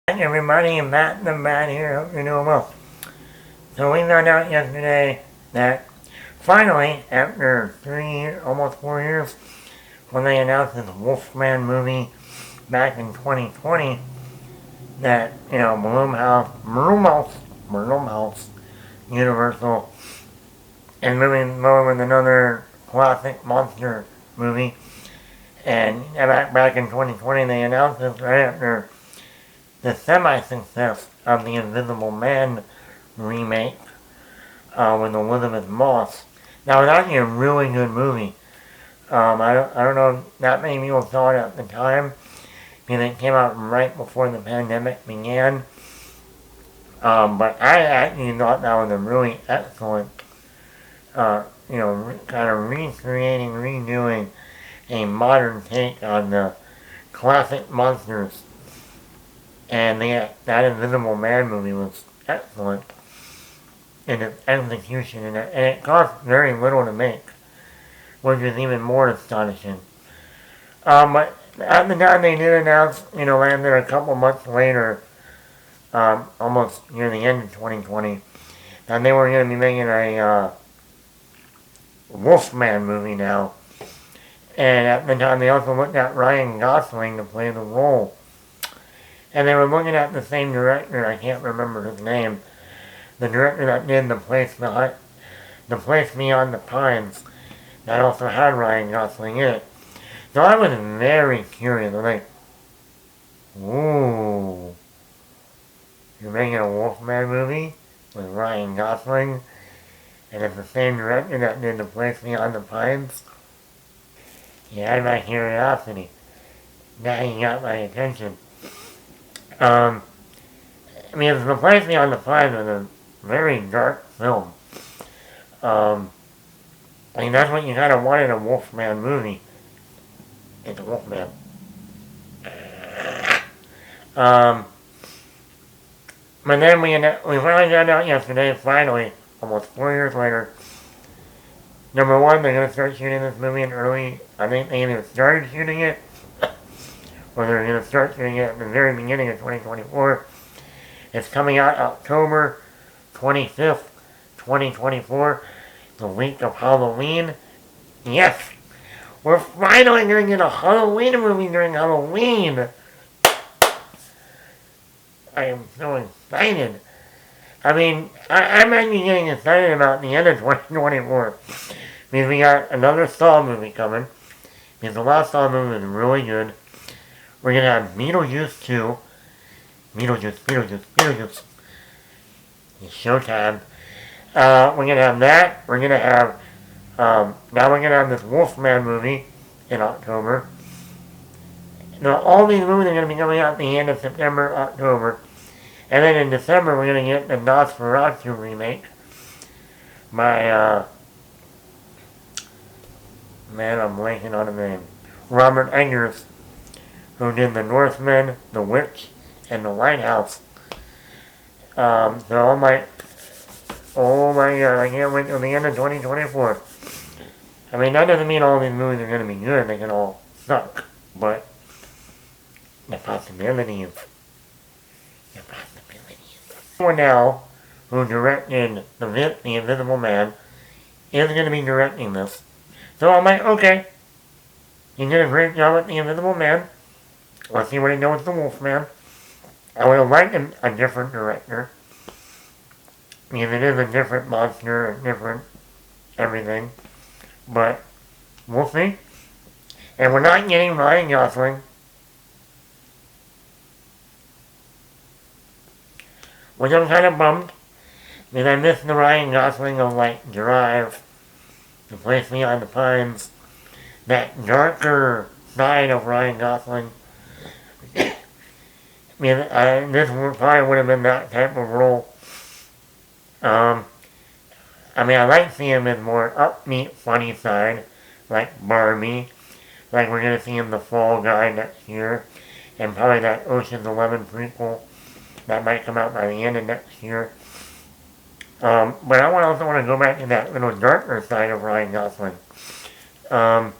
Hi everybody, Matt the Bat here. Hope you're doing well. So we found out yesterday that finally, after 3 years, almost 4 years, when they announced this Wolfman movie back in 2020, that Blumhouse, Universal, and moving forward with another classic monster movie. And back in 2020, they announced this right after the semi-success of the Invisible Man remake with Elizabeth Moss. Now, it's actually a really good movie. I don't know if that many people saw it at the time because it came out right before the pandemic began. But I actually thought that was a really excellent, kind of redoing a modern take on the classic monsters. And that Invisible Man movie was excellent in its execution, and it cost very little to make, which is even more astonishing. But at the time they did announce, landed a couple months later, almost near the end of 2020, that they were going to be making a Wolfman movie now. And at the time they also looked at Ryan Gosling to play the role. And they were looking at the same director, I can't remember his name, the director that did The Place Beyond the Pines, that also had Ryan Gosling in it. So I was very curious. I'm like, ooh, you're making a Wolfman movie with Ryan Gosling, and it's the same director that did The Place Beyond the Pines? You had my curiosity. Now you got my attention. The Place Beyond the Pines was a very dark film. That's what you kind of wanted a Wolfman movie. It's a Wolfman. But then we finally found out yesterday, finally, almost 4 years later. Number one, they're going to start shooting this movie I think they either started shooting it, or they're going to start shooting it at the very beginning of 2024. It's coming out October 25th, 2024, the week of Halloween. Yes, we're finally going to get a Halloween movie during Halloween. I am so excited. I'm actually getting excited about the end of 2024. Because we got another Saw movie coming. Because the last Saw movie was really good. We're going to have Beetlejuice 2. Beetlejuice. It's showtime. We're going to have that. We're going to have, now we're going to have this Wolfman movie in October. Now, all these movies are going to be coming out at the end of September, October. And then in December, we're going to get the Nosferatu remake by, I'm blanking on the name. Robert Eggers, who did The Northman, The Witch, and The Lighthouse. So I'm like, oh my god, I can't wait till the end of 2024. That doesn't mean all these movies are going to be good, they can all suck, but the possibilities. For now, who directed The Invisible Man, is going to be directing this. So I'm like, okay, he did a great job with The Invisible Man. Let's see what he does with The Wolfman. I would have liked a different director. Because it is a different monster, a different everything. But we'll see. And we're not getting Ryan Gosling. Which I'm kind of bummed. Because I miss the Ryan Gosling of Drive, The Place Beyond the Pines. That darker side of Ryan Gosling. This probably would have been that type of role. I like seeing him as more upbeat, funny side, like Barbie. Like we're going to see him The Fall Guy next year. And probably that Ocean's 11 prequel that might come out by the end of next year. But I also want to go back to that little darker side of Ryan Gosling. But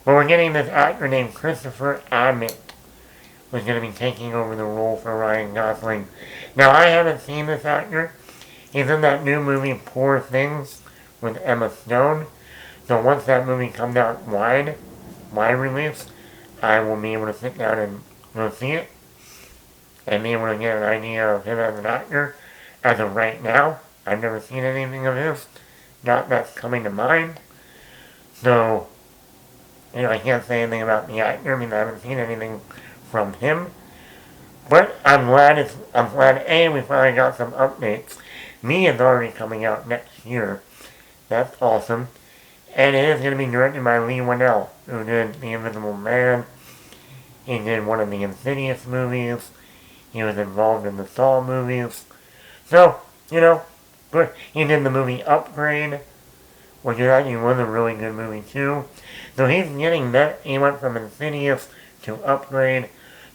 we're getting this actor named Christopher Abbott was going to be taking over the role for Ryan Gosling. Now, I haven't seen this actor. He's in that new movie, Poor Things, with Emma Stone. So once that movie comes out wide release, I will be able to sit down and go see it and be able to get an idea of him as an actor. As of right now, I've never seen anything of his. Not that's coming to mind. So, I can't say anything about the actor. I mean, I haven't seen anything from him. But I'm glad A, we finally got some updates. Me is already coming out next year. That's awesome. And it is going to be directed by Lee Winnell, who did The Invisible Man. He did one of the Insidious movies. He was involved in the Saw movies. So, good. He did the movie Upgrade, which actually was a really good movie too. So he's getting that. He went from Insidious to Upgrade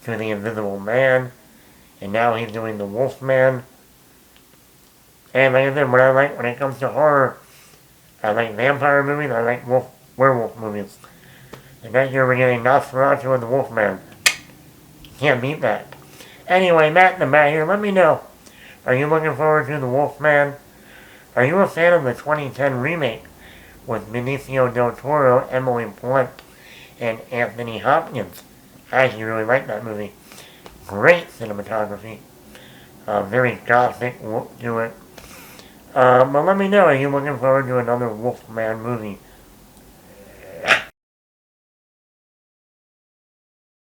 to The Invisible Man. And now he's doing the Wolfman. And like I said, what I like when it comes to horror, I like vampire movies, I like werewolf movies. And that year we're getting Nosferatu and the Wolfman. Can't beat that. Anyway, Matt in the back here, let me know. Are you looking forward to the Wolfman? Are you a fan of the 2010 remake with Benicio del Toro, Emily Blunt, and Anthony Hopkins? I actually really like that movie. Great cinematography. Very gothic look to it. But let me know, are you looking forward to another Wolfman movie?